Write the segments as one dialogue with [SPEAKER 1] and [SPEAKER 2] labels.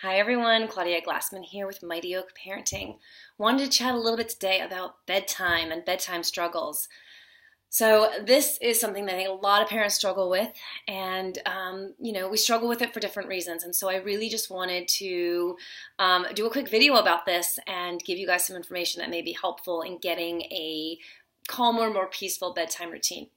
[SPEAKER 1] Hi everyone, Claudia Glassman here with Mighty Oak Parenting. Wanted to chat a little bit today about bedtime and bedtime struggles. So this is something that I think a lot of parents struggle with, and we struggle with it for different reasons. And so I really just wanted to do a quick video about this and give you guys some information that may be helpful in getting a calmer, more peaceful bedtime routine.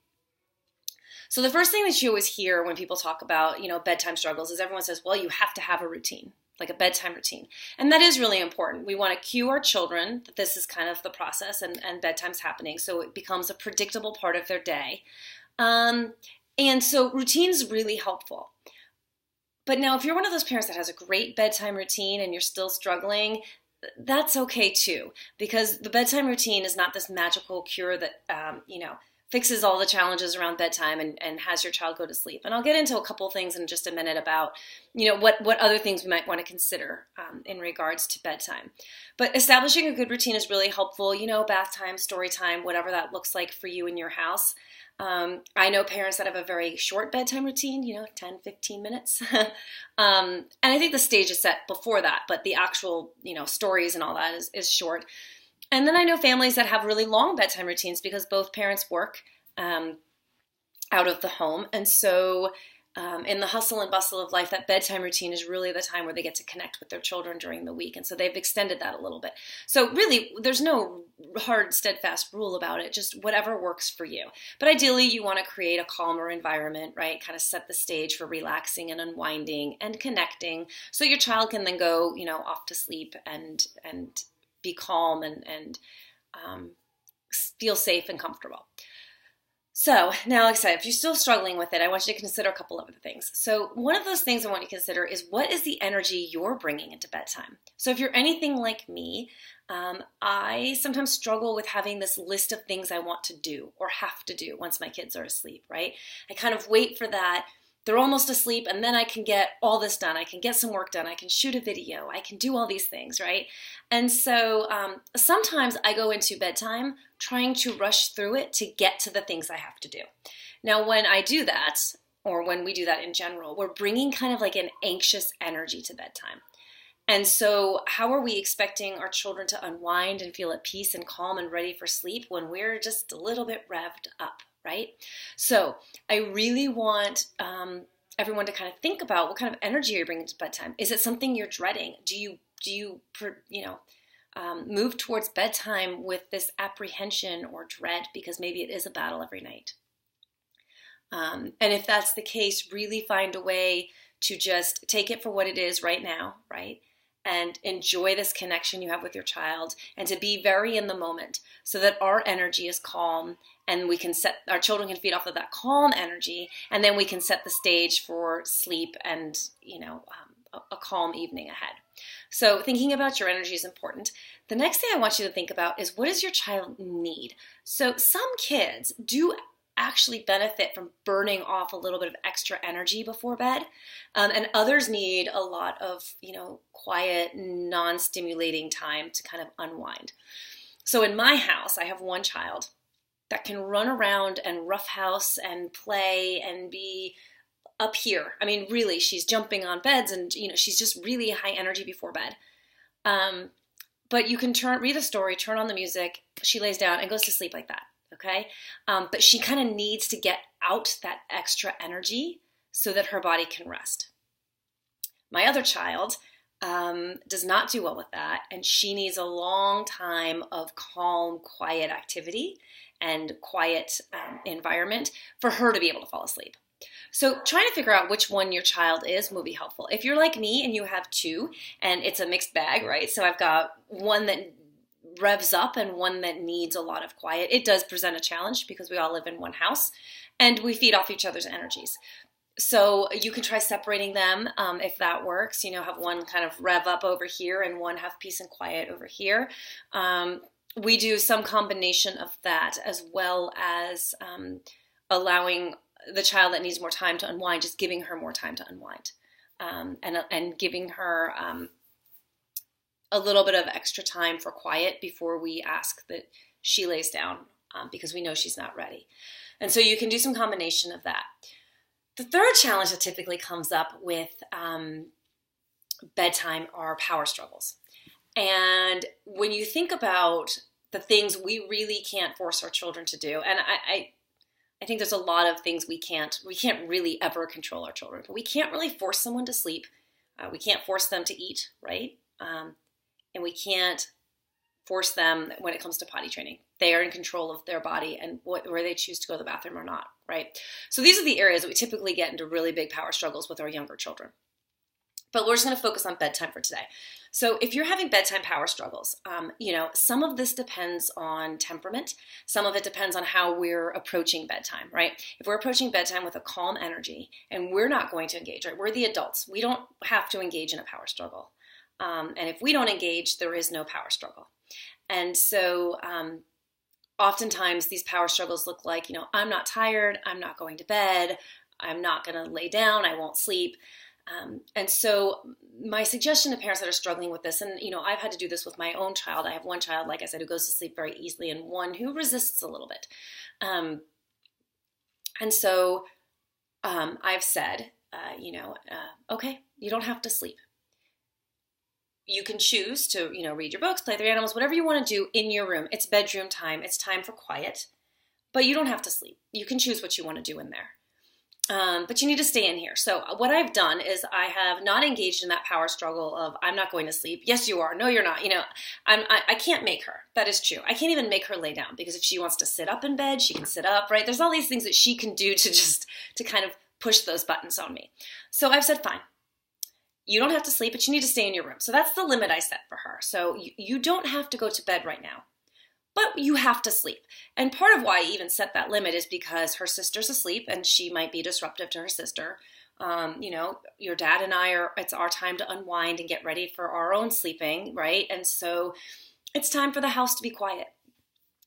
[SPEAKER 1] So the first thing that you always hear when people talk about, bedtime struggles is everyone says, well, you have to have a routine, like a bedtime routine. And that is really important. We want to cue our children that this is kind of the process and bedtime's happening, so it becomes a predictable part of their day. And so routine's really helpful. But now if you're one of those parents that has a great bedtime routine and you're still struggling, that's okay too, because the bedtime routine is not this magical cure that, fixes all the challenges around bedtime and has your child go to sleep. And I'll get into a couple things in just a minute about, what other things we might want to consider in regards to bedtime. But establishing a good routine is really helpful, bath time, story time, whatever that looks like for you in your house. I know parents that have a very short bedtime routine, 10, 15 minutes. And I think the stage is set before that, but the actual, stories and all that is short. And then I know families that have really long bedtime routines because both parents work out of the home. And so in the hustle and bustle of life, that bedtime routine is really the time where they get to connect with their children during the week. And so they've extended that a little bit. So really, there's no hard, steadfast rule about it, just whatever works for you. But ideally, you want to create a calmer environment, right? Kind of set the stage for relaxing and unwinding and connecting so your child can then go, off to sleep and be calm and feel safe and comfortable. So now, like I said, if you're still struggling with it, I want you to consider a couple of other things. So one of those things I want you to consider is, what is the energy you're bringing into bedtime? So if you're anything like me, I sometimes struggle with having this list of things I want to do or have to do once my kids are asleep, right? I kind of wait for that. They're almost asleep, and then I can get all this done. I can get some work done. I can shoot a video. I can do all these things, right? And so sometimes I go into bedtime trying to rush through it to get to the things I have to do. Now, when I do that, or when we do that in general, we're bringing kind of like an anxious energy to bedtime. And so how are we expecting our children to unwind and feel at peace and calm and ready for sleep when we're just a little bit revved up? Right? So I really want everyone to kind of think about, what kind of energy are you bringing to bedtime? Is it something you're dreading? Do you move towards bedtime with this apprehension or dread because maybe it is a battle every night? And if that's the case, really find a way to just take it for what it is right now, right? And enjoy this connection you have with your child, and to be very in the moment so that our energy is calm, and our children can feed off of that calm energy, and then we can set the stage for sleep and, a calm evening ahead. So thinking about your energy is important. The next thing I want you to think about is, what does your child need? So some kids do actually benefit from burning off a little bit of extra energy before bed. And others need a lot of, quiet, non-stimulating time to kind of unwind. So in my house, I have one child that can run around and roughhouse and play and be up here. I mean, really, she's jumping on beds and, she's just really high energy before bed. But you can read a story, turn on the music, she lays down and goes to sleep like that. Okay. But she kind of needs to get out that extra energy so that her body can rest. My other child does not do well with that, and she needs a long time of calm, quiet activity and quiet environment for her to be able to fall asleep. So trying to figure out which one your child is will be helpful. If you're like me and you have two and it's a mixed bag, right? So I've got one that revs up and one that needs a lot of quiet. It does present a challenge because we all live in one house and we feed off each other's energies. So you can try separating them if that works. Have one kind of rev up over here and one have peace and quiet over here. We do some combination of that, as well as allowing the child that needs more time to unwind, just giving her more time to unwind, and giving her a little bit of extra time for quiet before we ask that she lays down, because we know she's not ready. And so you can do some combination of that. The third challenge that typically comes up with bedtime are power struggles. And when you think about the things we really can't force our children to do, and I think there's a lot of things we can't really ever control our children, but we can't really force someone to sleep. We can't force them to eat, right? And we can't force them when it comes to potty training. They are in control of their body and where they choose to go to the bathroom or not, right? So these are the areas that we typically get into really big power struggles with our younger children. But we're just going to focus on bedtime for today. So if you're having bedtime power struggles, some of this depends on temperament. Some of it depends on how we're approaching bedtime, right? If we're approaching bedtime with a calm energy and we're not going to engage, right? We're the adults. We don't have to engage in a power struggle. And if we don't engage, there is no power struggle. And so oftentimes these power struggles look like, I'm not tired, I'm not going to bed, I'm not going to lay down, I won't sleep. And so my suggestion to parents that are struggling with this, and I've had to do this with my own child. I have one child, like I said, who goes to sleep very easily and one who resists a little bit. And so I've said, okay, you don't have to sleep. You can choose to, read your books, play with your animals, whatever you want to do in your room. It's bedroom time. It's time for quiet, but you don't have to sleep. You can choose what you want to do in there. But you need to stay in here. So what I've done is I have not engaged in that power struggle of I'm not going to sleep. Yes, you are. No, you're not. I can't make her. That is true. I can't even make her lay down because if she wants to sit up in bed, she can sit up, right? There's all these things that she can do to kind of push those buttons on me. So I've said, fine. You don't have to sleep, but you need to stay in your room. So that's the limit I set for her. So you don't have to go to bed right now. But you have to sleep. And part of why I even set that limit is because her sister's asleep and she might be disruptive to her sister. Your dad and it's our time to unwind and get ready for our own sleeping, right? And so it's time for the house to be quiet.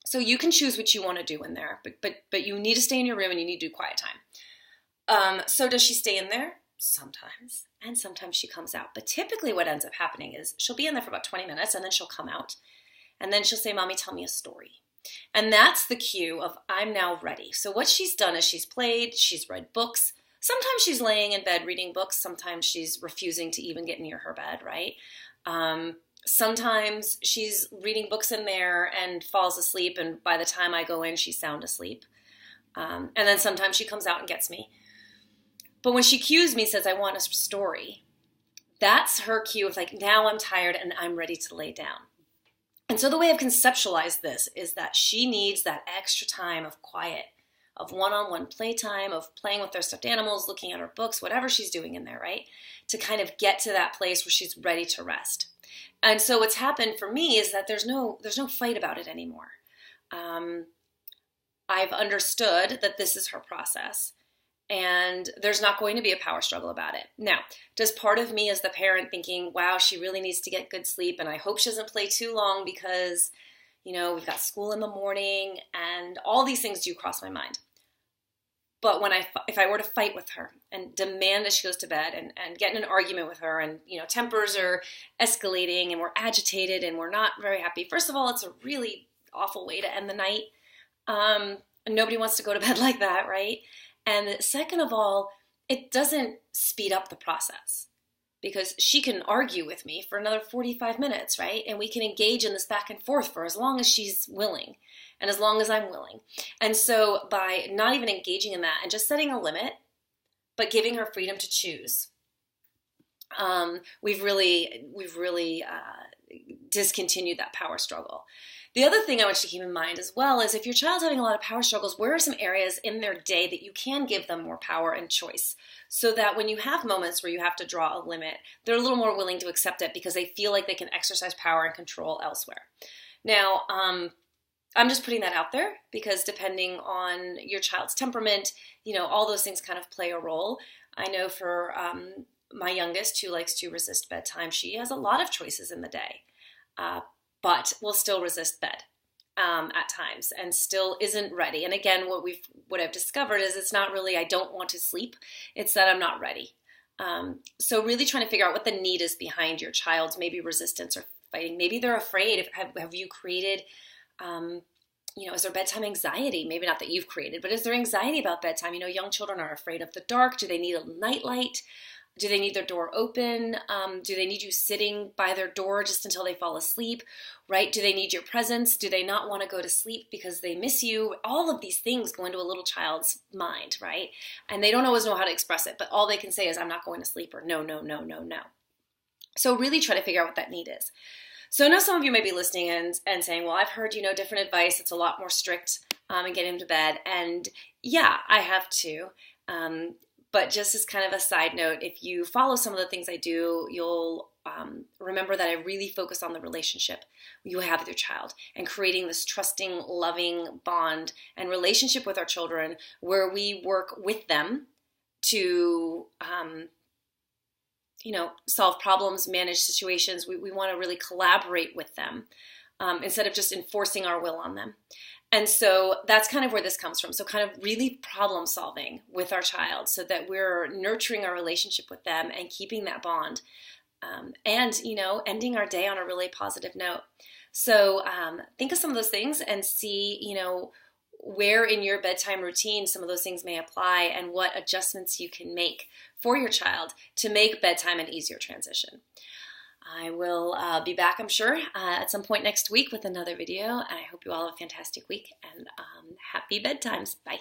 [SPEAKER 1] So you can choose what you want to do in there, but you need to stay in your room and you need to do quiet time. So does she stay in there? Sometimes. And sometimes she comes out. But typically what ends up happening is she'll be in there for about 20 minutes and then she'll come out. And then she'll say, Mommy, tell me a story. And that's the cue of I'm now ready. So what she's done is she's played, she's read books. Sometimes she's laying in bed reading books. Sometimes she's refusing to even get near her bed, right? Sometimes she's reading books in there and falls asleep. And by the time I go in, she's sound asleep. And then sometimes she comes out and gets me. But when she cues me, says, I want a story, that's her cue of like, now I'm tired and I'm ready to lay down. And so the way I've conceptualized this is that she needs that extra time of quiet, of one-on-one playtime, of playing with their stuffed animals, looking at her books, whatever she's doing in there, right? To kind of get to that place where she's ready to rest. And so what's happened for me is that there's no fight about it anymore. I've understood that this is her process. And there's not going to be a power struggle about it. Now, does part of me as the parent thinking, wow, she really needs to get good sleep and I hope she doesn't play too long because, we've got school in the morning and all these things do cross my mind. But if I were to fight with her and demand that she goes to bed and get in an argument with her and, tempers are escalating and we're agitated and we're not very happy. First of all, it's a really awful way to end the night. Nobody wants to go to bed like that, right? And second of all, it doesn't speed up the process because she can argue with me for another 45 minutes, right? And we can engage in this back and forth for as long as she's willing and as long as I'm willing. And so by not even engaging in that and just setting a limit, but giving her freedom to choose, we've really discontinued that power struggle. The other thing I want you to keep in mind as well is if your child's having a lot of power struggles, where are some areas in their day that you can give them more power and choice so that when you have moments where you have to draw a limit, they're a little more willing to accept it because they feel like they can exercise power and control elsewhere. Now, I'm just putting that out there because depending on your child's temperament, all those things kind of play a role. I know for my youngest who likes to resist bedtime, she has a lot of choices in the day. But will still resist bed at times and still isn't ready. And again, what I've discovered is it's not really I don't want to sleep, it's that I'm not ready. So really trying to figure out what the need is behind your child's maybe resistance or fighting. Maybe they're afraid. Have you created, is there bedtime anxiety? Maybe not that you've created, but is there anxiety about bedtime? Young children are afraid of the dark. Do they need a nightlight? Do they need their door open? Do they need you sitting by their door just until they fall asleep, right? Do they need your presence? Do they not want to go to sleep because they miss you? All of these things go into a little child's mind, right? And they don't always know how to express it, but all they can say is, I'm not going to sleep, or no, no, no, no, no. So really try to figure out what that need is. So I know some of you may be listening and saying, well, I've heard, different advice. It's a lot more strict in getting him to bed. And yeah, I have too. But just as kind of a side note, if you follow some of the things I do, you'll remember that I really focus on the relationship you have with your child and creating this trusting, loving bond and relationship with our children where we work with them to solve problems, manage situations. We want to really collaborate with them instead of just enforcing our will on them. And so that's kind of where this comes from. So kind of really problem solving with our child so that we're nurturing our relationship with them and keeping that bond and, ending our day on a really positive note. So think of some of those things and see, where in your bedtime routine some of those things may apply and what adjustments you can make for your child to make bedtime an easier transition. I will be back, I'm sure, at some point next week with another video, and I hope you all have a fantastic week, and happy bedtimes. Bye.